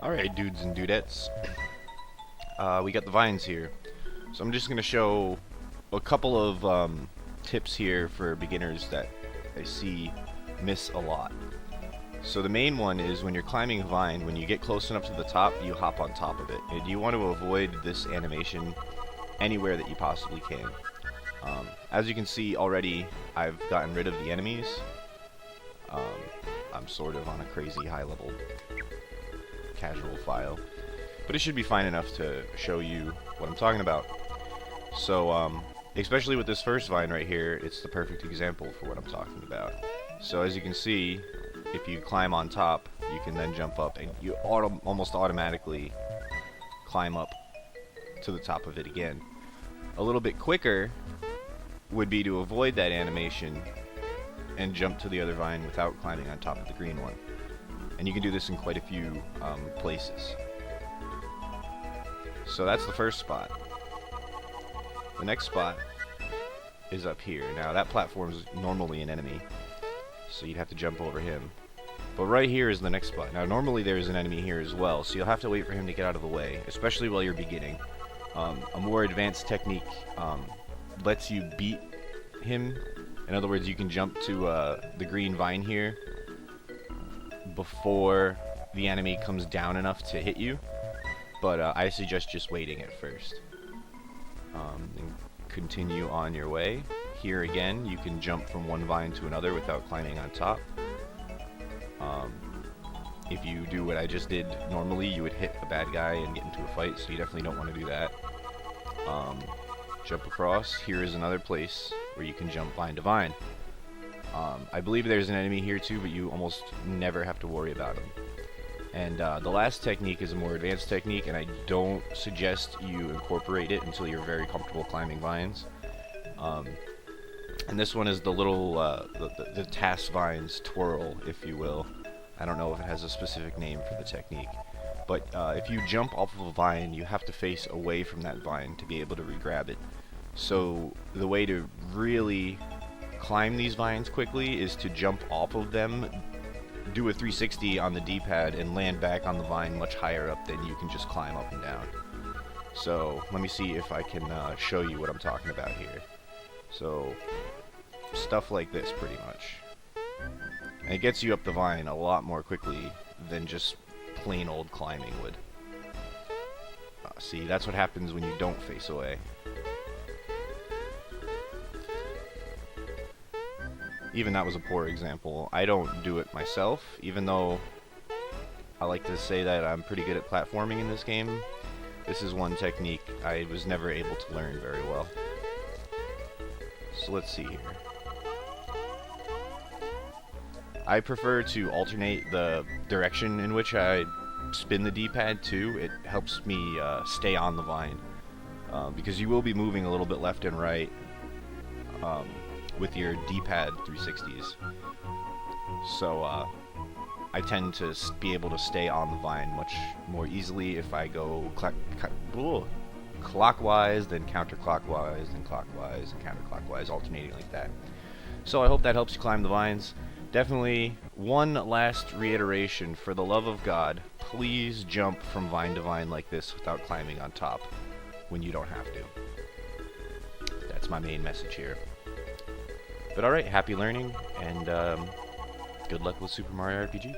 Alright, dudes and dudettes. We got the vines here. So I'm just going to show a couple of tips here for beginners that I see miss a lot. So the main one is when you're climbing a vine, when you get close enough to the top, you hop on top of it. And you want to avoid this animation anywhere that you possibly can. As you can see already, I've gotten rid of the enemies. I'm sort of on a crazy high level casual file, but it should be fine enough to show you what I'm talking about. So especially with this first vine right here, it's the perfect example for what I'm talking about. So as you can see, if you climb on top, you can then jump up and you almost automatically climb up to the top of it again. A little bit quicker would be to avoid that animation and jump to the other vine without climbing on top of the green one. And you can do this in quite a few places. So that's the first spot. The next spot is up here. Now that platform is normally an enemy, so you'd have to jump over him. But right here is the next spot. Now normally there's an enemy here as well, so you'll have to wait for him to get out of the way, especially while you're beginning. A more advanced technique lets you beat him. In other words, you can jump to the green vine here before the enemy comes down enough to hit you, but I suggest just waiting at first. And continue on your way. Here again, you can jump from one vine to another without climbing on top. If you do what I just did normally, you would hit a bad guy and get into a fight, so you definitely don't want to do that. Jump across. Here is another place where you can jump vine to vine. I believe there's an enemy here too, but you almost never have to worry about him. And the last technique is a more advanced technique, and I don't suggest you incorporate it until you're very comfortable climbing vines. And this one is the little, the task vines twirl, if you will. I don't know if it has a specific name for the technique. But if you jump off of a vine, you have to face away from that vine to be able to re-grab it. So the way to really climb these vines quickly is to jump off of them, do a 360 on the D-pad, and land back on the vine much higher up than you can just climb up and down. So let me see if I can show you what I'm talking about here. So stuff like this, pretty much. And it gets you up the vine a lot more quickly than just plain old climbing would. See, that's what happens when you don't face away. Even that was a poor example. I don't do it myself, even though I like to say that I'm pretty good at platforming in this game. This is one technique I was never able to learn very well. So let's see here. I prefer to alternate the direction in which I spin the D-pad too. It helps me stay on the vine, because you will be moving a little bit left and right with your D-pad 360s. So I tend to be able to stay on the vine much more easily if I go clockwise, then counterclockwise, then clockwise, and counterclockwise, alternating like that. So I hope that helps you climb the vines. Definitely one last reiteration: for the love of God, please jump from vine to vine like this without climbing on top when you don't have to. That's my main message here. But alright, happy learning, and good luck with Super Mario RPG.